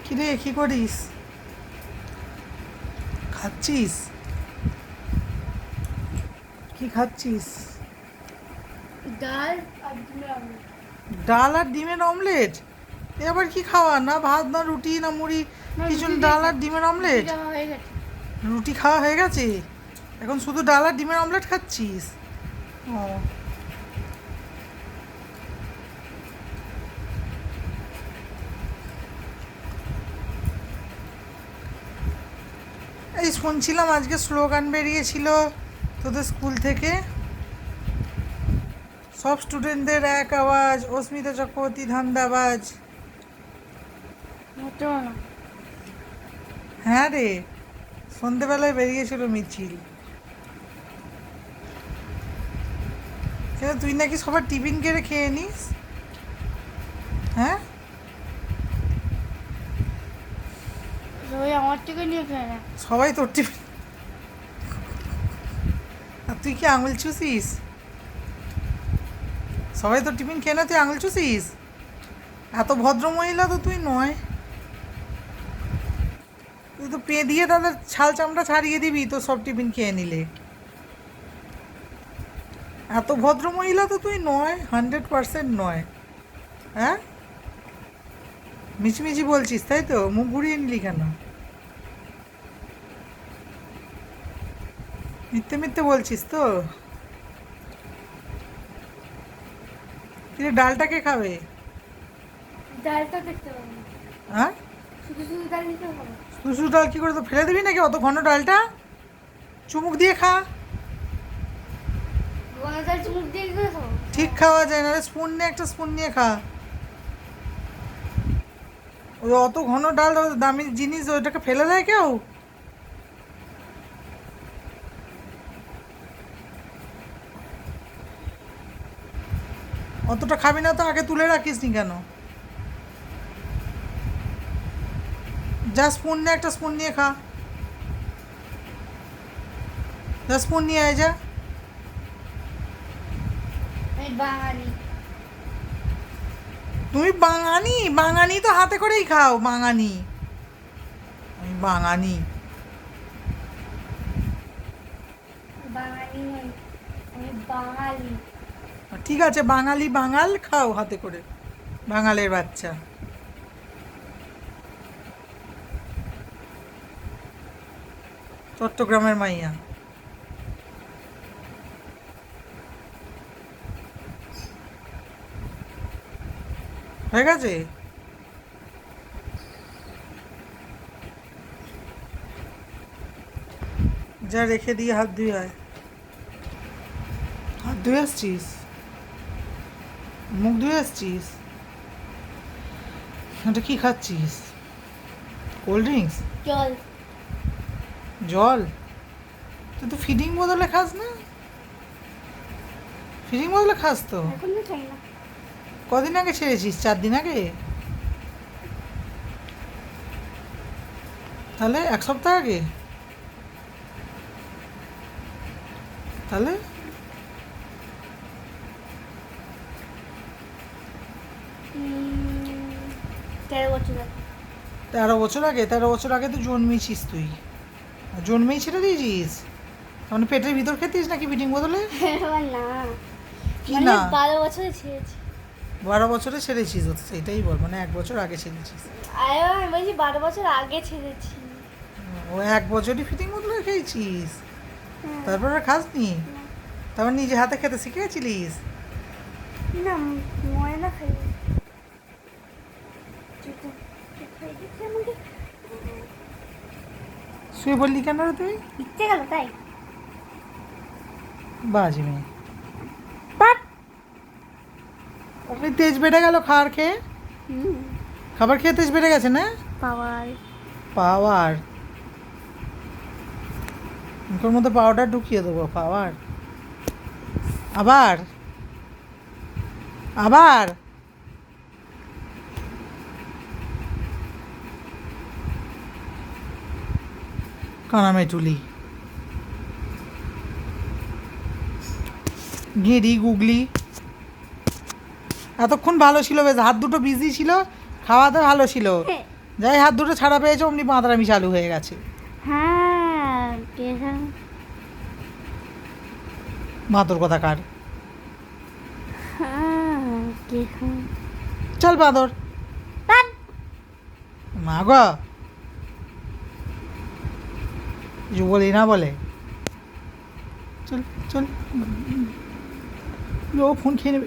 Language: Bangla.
কিরে কি করিস? খাচ্ছিস? কি খাচ্ছিস? ডাল আর ডিমের অমলেট। ডাল আর ডিমের অমলেট? এ আবার কি খাওয়া? না ভাত না রুটি না মুড়ি, কিছু না, ডাল আর ডিমের অমলেট। হয়ে গেছে। রুটি খাওয়া হয়ে গেছে, এখন শুধু ডাল আর ডিমের অমলেট খাচ্ছিস? ও, এই শুনছিলাম আজকে স্লোগান বেরিয়েছিল তোদের স্কুল থেকে, সব স্টুডেন্টদের এক আওয়াজ, অস্মিতা চক্রবর্তী ধান্দাবাজ। মোটেও না। হ্যাঁ রে, সন্ধেবেলায় বেরিয়েছিল মিছিল। কেন তুই নাকি সবার টিফিন কেড়ে খেয়ে নিস? হ্যাঁ, সবাই আমার থেকে নিয়ে খায় না। সবাই তোর টিফিন, আর তুই কি আঙুল চুষিস? সবাই তোর টিফিন খেয়ে না, তুই আঙুল চুষিস? এত ভদ্র মহিলা তো তুই নয়। তুই তো পে দিয়ে তাদের ছাল চামড়া ছাড়িয়ে দিবি তো সব টিফিন খেয়ে নিলে। এত ভদ্র মহিলা তো তুই নয়, 100% নয়। হ্যাঁ, মিছিমিছি বলছিস তাই তো? মুখ ঘুরিয়ে নিলি কেন? মিথ্যে মিথ্যে বলছিস তো? কিরে ডালটা কে খাবে? ডালটা দেখতে পাবো না, হ্যাঁ, শুধু শুধু ডাল নিতে হবে। শুধু শুধু ডাল কী করে, তো ফেলে দিবি নাকি অত ঘন ডালটা? চুমুক দিয়ে খা। গোলা ডাল চুমুক দিয়ে কি করে খাবো? ঠিক খাওয়া যায় না, স্পুন নিয়ে, একটা স্পুন নিয়ে খা। ওই অত ঘন ডাল, দামি জিনিস, ওইটাকে ফেলে দেয় কেউ? অতটা খাবি না তো আগে তুলে রাখিস নি কেন? যা স্পুন নিয়ে, একটা স্পুন নিয়ে খা। যা স্পুন নিয়ে আয় যা। আমি বাঙালি। তুমি বাঙালি? বাঙালি তো হাতে করেই খাও, বাঙালি। আমি বাঙালি? বাঙালি নই, আমি বাঙালি। ঠিক আছে, বাঙালি বাঙাল খাও হাতে করে, বাঙালের বাচ্চা। চট্টগ্রামের মাইয়া। হয়ে গেছে? যা রেখে দিয়ে হাত ধুয়ে আয়। হাত ধুয়ে আসছিস? মুখ ধুয়ে আসছিস? এটা কি খাচ্ছিস? Cold drinks? জল। জল? তুই তো ফিডিং বদলে খাস না? ফিডিং বদলে খাস তো? এখন তো খাই না। কদিন আগে ছেড়েছিস? 4 দিন আগে? তাহলে 1 সপ্তাহ আগে? তাহলে 13 বছর আগে। 13 বছর আগে? 13 বছর আগে তো জন্মেছিস তুই, আর জন্মেই ছেড়ে দিয়েছিস? মানে পেটের ভিতর খেতিস নাকি ফিডিং বদলে? এবার না, কি মানে না? 12 বছরে ছেড়েছি। 12 বছরে ছেড়েছিস? ও তো সেটাই বল, মানে 1 বছর আগে ছেড়েছিস। আরে আমি বলছি 12 বছর আগে ছেড়েছি। ও 1 বছরই ফিডিং বদলে খেয়েছিস, হ্যাঁ। তারপর আর খাসনি? তারপর নিজে হাতে খেতে শিখে গেছিলিস? না, ময়দা খাই। খাই দিচ্ছে আমাকে। শুয়ে বললি কেন রে তুই? ইচ্ছে গেল তাই। বাজে মেয়ে। বাট আপনি তেজ বেড়ে গেল খাবার খেয়ে? খাবার খেয়ে তেজ বেড়ে গেছে না? পাওয়ার। পাওয়ার? মুখের মধ্যে পাউডার ঢুকিয়ে দেবো, পাওয়ার? আবার আবার কানামেটুলি, গেঁড়ি গুগলি। এতক্ষণ ভালো ছিল, বেশ হাত দুটো বিজি ছিল, খাওয়া তো ভালো ছিল। যাই হাত দুটো ছাড়া পেয়েছে অমনি বাঁদরামি চালু হয়ে গেছে। হ্যাঁ কে জানে? বাঁদর কথা কার। হ্যাঁ কে জানে? চল বাঁদর। ধ্যাৎ, মা গো, কিছু বলি না বলে। চল চল, ও ফোন খেয়ে নেবে।